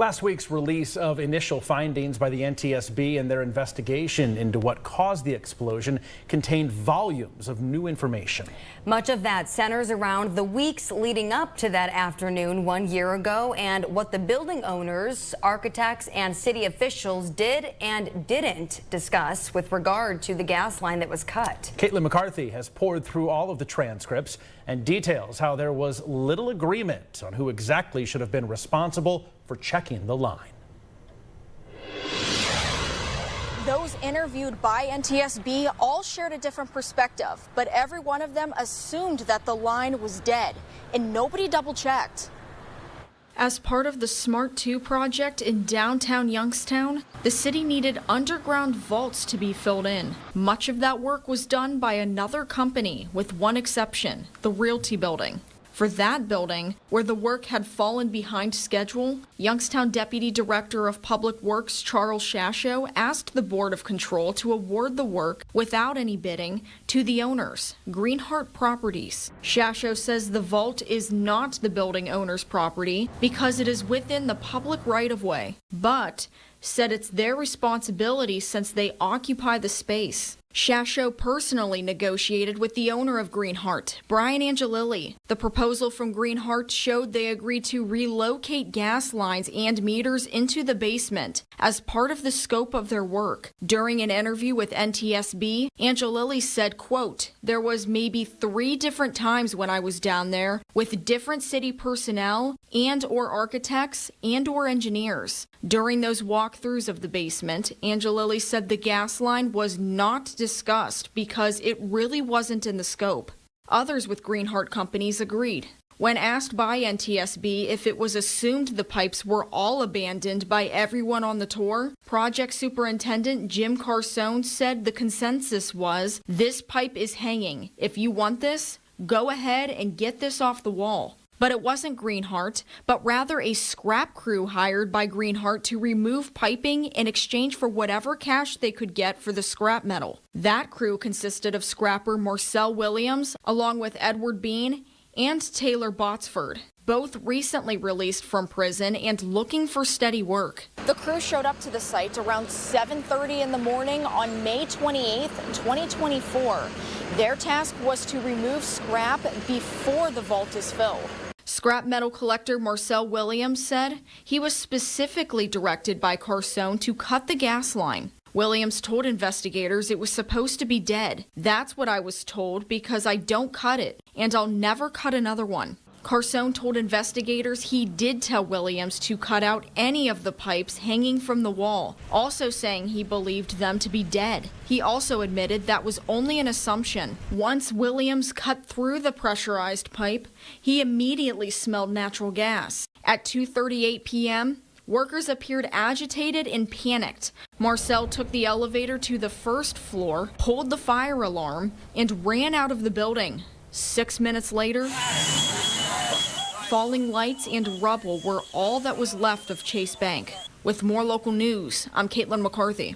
Last week's release of initial findings by the NTSB and their investigation into what caused the explosion contained volumes of new information. Much of that centers around the weeks leading up to that afternoon 1 year ago and what the building owners, architects, and city officials did and didn't discuss with regard to the gas line that was cut. Kaitlyn McCarthy has poured through all of the transcripts and details how there was little agreement on who exactly should have been responsible for checking the line. Those interviewed by NTSB all shared a different perspective, but every one of them assumed that the line was dead, and nobody double-checked. As part of the Smart 2 project in downtown Youngstown, the city needed underground vaults to be filled in. Much of that work was done by another company, with one exception, the Realty Building. For that building, where the work had fallen behind schedule, Youngstown Deputy Director of Public Works Charles Shasho asked the Board of Control to award the work without any bidding to the owners, Greenheart Properties. Shasho says the vault is not the building owner's property because it is within the public right-of-way, but said it's their responsibility since they occupy the space. Shasho personally negotiated with the owner of Greenheart, Brian Angelilli. The proposal from Greenheart showed they agreed to relocate gas lines and meters into the basement as part of the scope of their work. During an interview with NTSB, Angelilli said, quote, "There was maybe 3 different times when I was down there with different city personnel and or architects and or engineers. During those walkthroughs of the basement, Angelilli said the gas line was not discussed because it really wasn't in the scope. Others with Greenheart companies agreed." When asked by NTSB if it was assumed the pipes were all abandoned by everyone on the tour, Project Superintendent Jim Carson said the consensus was, "This pipe is hanging. If you want this, go ahead and get this off the wall." But it wasn't Greenheart, but rather a scrap crew hired by Greenheart to remove piping in exchange for whatever cash they could get for the scrap metal. That crew consisted of scrapper Marcel Williams, along with Edward Bean and Taylor Botsford, both recently released from prison and looking for steady work. The crew showed up to the site around 7:30 in the morning on May 28th, 2024. Their task was to remove scrap before the vault is filled. Scrap metal collector Marcel Williams said he was specifically directed by Carson to cut the gas line. Williams told investigators it was supposed to be dead. "That's what I was told because I don't cut it, and I'll never cut another one." Carson told investigators he did tell Williams to cut out any of the pipes hanging from the wall, also saying he believed them to be dead. He also admitted that was only an assumption. Once Williams cut through the pressurized pipe, he immediately smelled natural gas. At 2:38 p.m., workers appeared agitated and panicked. Marcel took the elevator to the first floor, pulled the fire alarm, and ran out of the building. 6 minutes later, falling lights and rubble were all that was left of Chase Bank. With more local news, I'm Kaitlyn McCarthy.